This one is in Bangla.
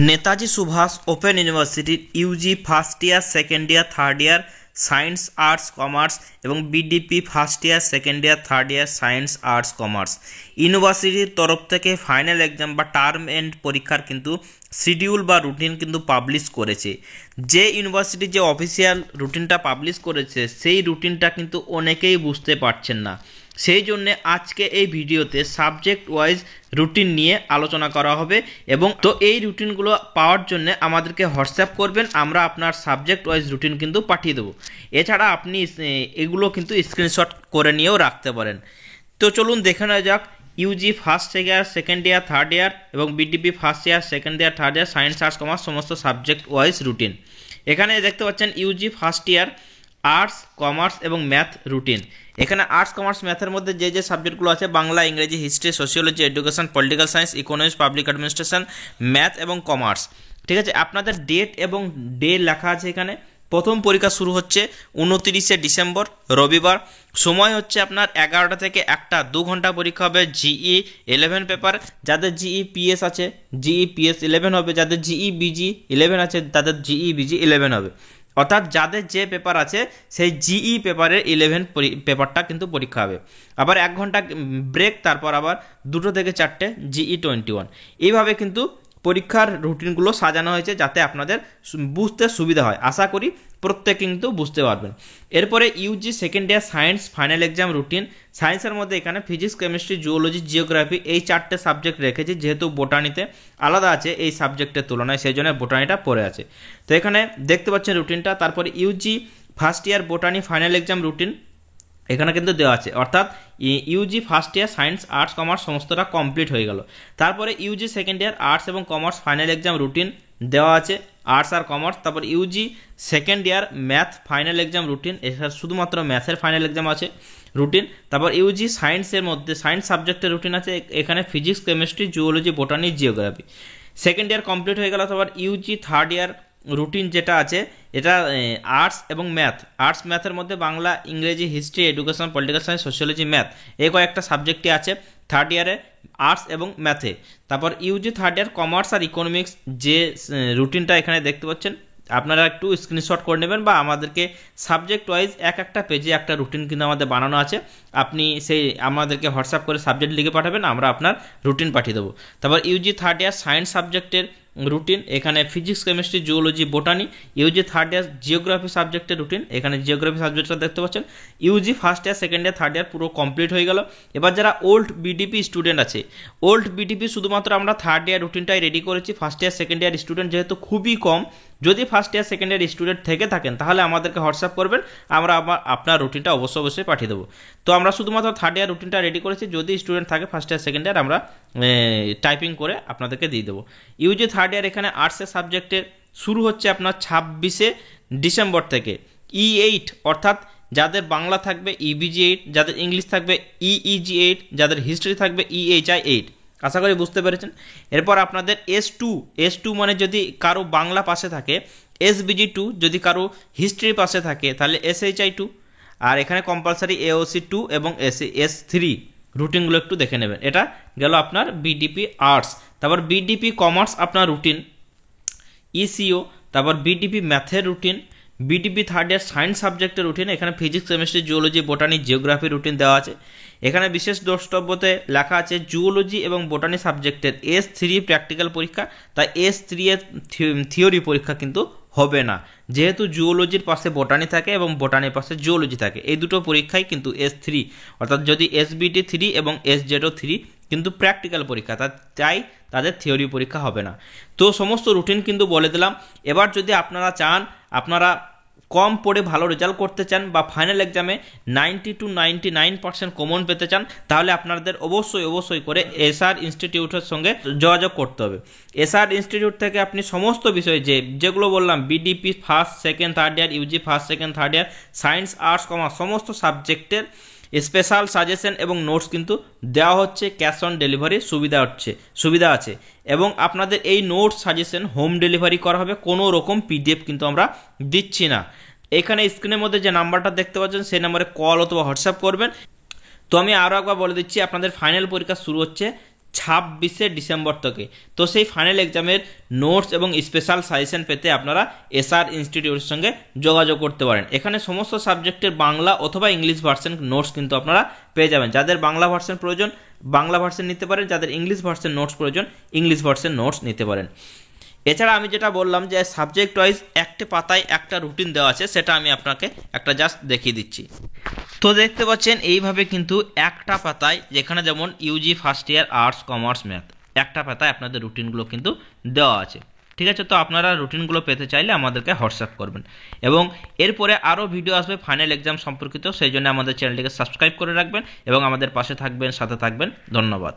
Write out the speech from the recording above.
নেতাজি সুভাষ ওপেন ইউনিভার্সিটির UG first year, second year, third year science, arts, commerce এবং BDP first year, second year, third year science, arts, commerce ইউনিভার্সিটির তরফ থেকে ফাইনাল এক্সাম বা টার্ম এন্ড পরীক্ষার কিন্তু শিডিউল বা রুটিন কিন্তু পাবলিশ করেছে। যে ইউনিভার্সিটি যে অফিসিয়াল রুটিনটা পাবলিশ করেছে সেই রুটিনটা কিন্তু অনেকেই বুঝতে পারছেন না। সেই জন্যে আজকে এই ভিডিওতে সাবজেক্ট ওয়াইজ রুটিন নিয়ে আলোচনা করা হবে এবং তো এই রুটিনগুলো পাওয়ার জন্য আমাদেরকে হোয়াটসঅ্যাপ করবেন, আমরা আপনার সাবজেক্ট ওয়াইজ রুটিন কিন্তু পাঠিয়ে দেবো। এছাড়া আপনি এগুলো কিন্তু স্ক্রিনশট করে নিয়েও রাখতে পারেন। তো চলুন দেখে নেওয়া যাক UG first year, second year, third year এবং BDP first year, second year, third year science, arts, commerce সমস্ত সাবজেক্ট ওয়াইজ রুটিন। এখানে দেখতে পাচ্ছেন UG first year arts, commerce এবং ম্যাথ রুটিন। এখানে আর্টস, কমার্স, ম্যাথের মধ্যে যে যে সাবজেক্টগুলো আছে বাংলা, ইংরেজি, history, sociology, education, political science, economics, public administration, math এবং কমার্স। ঠিক আছে, আপনাদের ডেট এবং ডে লেখা আছে এখানে। প্রথম পরীক্ষা শুরু হচ্ছে 29শে ডিসেম্বর রবিবার। সময় হচ্ছে আপনার 11টা থেকে 1টা, 2 ঘন্টা পরীক্ষা হবে। জিই 11 পেপার, যাদের জিই পিএস আছে জিই পিএস 11 হবে, যাদের জিই বিজি 11 আছে তাদের জিই বিজি 11 হবে। অর্থাৎ যাদের যে পেপার আছে সেই জিই পেপারের 11 পেপারটা কিন্তু পরীক্ষা হবে। আবার 1 ঘন্টা ব্রেক, তারপর আবার 2টো থেকে 4টে জিই 21। এইভাবে কিন্তু পরীক্ষার রুটিনগুলো সাজানো হয়েছে যাতে আপনাদের বুঝতে সুবিধা হয়। আশা করি প্রত্যেকে কিন্তু বুঝতে পারবেন। এরপরে Yuji second year science final exam routine. সায়েন্সের মধ্যে এখানে ফিজিক্স, কেমিস্ট্রি, জুওলজি, জিওগ্রাফি এই 4টে সাবজেক্ট রেখেছি, যেহেতু বোটানিতে আলাদা আছে এই সাবজেক্টের তুলনায়, সেই জন্য বোটানিটা পড়ে আছে। তো এখানে দেখতে পাচ্ছেন রুটিনটা। তারপরে ইউজি ফার্স্ট ইয়ার বোটানি ফাইনাল এক্সাম রুটিন এখানে কিন্তু দেওয়া আছে, অর্থাৎ ইউজি ফার্স্ট ইয়ার সায়েন্স, আর্টস, কমার্স সমস্তটা কমপ্লিট হয়ে গেল। তারপরে ইউজি সেকেন্ড ইয়ার আর্টস এবং কমার্স ফাইনাল এক্সাম রুটিন দেওয়া আছে, আর্টস আর কমার্স। তারপর Yuji second year math final exam routine, এছাড়া শুধুমাত্র ম্যাথের ফাইনাল এক্সাম আছে রুটিন। তারপর ইউজি সায়েন্সের মধ্যে সায়েন্স সাবজেক্টের রুটিন আছে, এখানে physics, chemistry, zoology, botany, geography. Second year complete হয়ে গেল। তারপর ইউজি থার্ড ইয়ার রুটিন যেটা আছে এটা আর্টস এবং ম্যাথ। আর্টস ম্যাথের মধ্যে বাংলা, ইংরেজি, history, education, political science, sociology, math এই কয়েকটা সাবজেক্টই আছে থার্ড ইয়ারে আর্টস এবং ম্যাথে। তারপর ইউজি থার্ড ইয়ার কমার্স আর ইকোনমিক্স যে রুটিনটা এখানে দেখতে পাচ্ছেন, আপনারা একটু স্ক্রিনশট করে নেবেন বা আমাদেরকে সাবজেক্ট ওয়াইজ একটা পেজে একটা রুটিন কিন্তু আমাদের বানানো আছে, আপনি সেই আমাদেরকে হোয়াটসঅ্যাপ করে সাবজেক্ট লিখে পাঠাবেন, আমরা আপনার রুটিন পাঠিয়ে দেবো। তারপর ইউজি থার্ড ইয়ার সায়েন্স সাবজেক্টের রুটিন, এখানে physics, chemistry, zoology, botany. Yuji third year geography সাবজেক্টের রুটিন, এখানে জিওগ্রাফি সাবজেক্টটা দেখতে পাচ্ছেন। UG first year, second year, third ইয়ার পুরো কমপ্লিট হয়ে গেল। এবার যারা ওল্ড বিডিপি স্টুডেন্ট আছে, ওল্ড বিডিপি শুধুমাত্র আমরা থার্ড ইয়ার রুটিনটাই রেডি করেছি। First year, second year student যেহেতু খুবই কম, যদি first year, second year student থেকে থাকেন তাহলে আমাদেরকে হোয়াটসঅ্যাপ করবেন, আমরা আপনার রুটিনটা অবশ্যই পাঠিয়ে দেবো। তো আমরা শুধুমাত্র থার্ড ইয়ার রুটিনটা রেডি করেছি, যদি স্টুডেন্ট থাকে ফার্স্ট ইয়ার, সেকেন্ড ইয়ার আমরা টাইপিং করে আপনাদেরকে দিয়ে দেবো। ইউজি থার্ড ইয়ার এখানে আর্টসের সাবজেক্টে শুরু হচ্ছে আপনার 26শে ডিসেম্বর থেকে। E8 অর্থাৎ যাদের বাংলা থাকবে ইবিজি 8, যাদের ইংলিশ থাকবে ইইজি 8, যাদের হিস্ট্রি থাকবে EHI 8। আশা করি বুঝতে পেরেছেন। এরপর আপনাদের S2 মানে যদি কারো বাংলা পাশে থাকে, SBG 2 যদি কারো হিস্ট্রির পাশে থাকে তাহলে SHI 2, আর এখানে কম্পালসারি AOC 2 এবং S3 রুটিনগুলো একটু দেখে নেবেন। এটা গেল আপনার বিডিপি আর্টস। তারপর বিডিপি কমার্স আপনার রুটিন ECO, তারপর বিডিপি ম্যাথের routine, BDP third year science সাবজেক্টের রুটিন, এখানে physics, chemistry, zoology, botany, geography routine দেওয়া আছে। এখানে বিশেষ দ্রষ্টব্যতে লেখা আছে জুওলজি এবং বোটানি সাবজেক্টের S3 প্র্যাকটিক্যাল পরীক্ষা, তাই S3 এর থিওরি পরীক্ষা কিন্তু হবে না, যেহেতু জুওলজির পাশে বোটানি থাকে এবং বোটানির পাশে জুওলজি থাকে, এই দুটো পরীক্ষাই কিন্তু S3, অর্থাৎ যদি SBT 3 এবং SZO 3 কিন্তু প্র্যাকটিক্যাল পরীক্ষা, তাই তাদের থিওরি পরীক্ষা হবে না। তো সমস্ত রুটিন কিন্তু বলে দিলাম। এবার যদি আপনারা চান, আপনারা কম পড়ে ভালো রেজাল্ট করতে চান বা ফাইনাল এক্সামে 90 to 99% কমন পেতে চান, তাহলে আপনাদের অবশ্যই করে SR ইনস্টিটিউটের সঙ্গে যোগাযোগ করতে হবে। SR ইনস্টিটিউট থেকে আপনি সমস্ত বিষয় যেগুলো বললাম, BDP first, second, third year, Yuji first, second, third year, science, arts, commerce সমস্ত সাবজেক্টের স্পেশাল সাজেশন এবং নোটস কিন্তু দেওয়া হচ্ছে। ক্যাশ অন ডেলিভারি সুবিধা আছে এবং আপনাদের এই নোটস সাজেশন হোম ডেলিভারি করা হবে, কোনো রকম PDF কিন্তু আমরা দিচ্ছি না। এখানে স্ক্রিনের মধ্যে যে নাম্বারটা দেখতে পাচ্ছেন সেই নাম্বারে কল অথবা হোয়াটসঅ্যাপ করবেন। তো আমি আরও একবার বলে দিচ্ছি, আপনাদের ফাইনাল পরীক্ষা শুরু হচ্ছে 26শে ডিসেম্বর থেকে। তো সেই ফাইনাল এক্সামের নোটস এবং স্পেশাল সাজেশন পেতে আপনারা এসআর ইনস্টিটিউটের সঙ্গে যোগাযোগ করতে পারেন। এখানে সমস্ত সাবজেক্টের বাংলা অথবা ইংলিশ ভার্সন নোটস কিন্তু আপনারা পেয়ে যাবেন। যাদের বাংলা ভার্সন প্রয়োজন বাংলা ভার্সন নিতে পারেন, যাদের ইংলিশ ভার্সন নোটস প্রয়োজন ইংলিশ ভার্সন নোটস নিতে পারেন। এছাড়া আমি যেটা বললাম যে সাবজেক্ট ওয়াইজ একটা পাতায় একটা রুটিন দেওয়া আছে, সেটা আমি আপনাকে একটা জাস্ট দেখিয়ে দিচ্ছি। তো দেখতে পাচ্ছেন এইভাবে কিন্তু একটা পাতায়, যেখানে যেমন Yuji first year arts commerce math, একটা পাতায় আপনাদের রুটিনগুলো কিন্তু দেওয়া আছে। ঠিক আছে, তো আপনারা রুটিনগুলো পেতে চাইলে আমাদেরকে হোয়াটসঅ্যাপ করবেন। এবং এরপরে আরও ভিডিও আসবে ফাইনাল এক্সাম সম্পর্কিত, সেই জন্য আমাদের চ্যানেলটিকে সাবস্ক্রাইব করে রাখবেন এবং আমাদের পাশে থাকবেন, সাথে থাকবেন। ধন্যবাদ।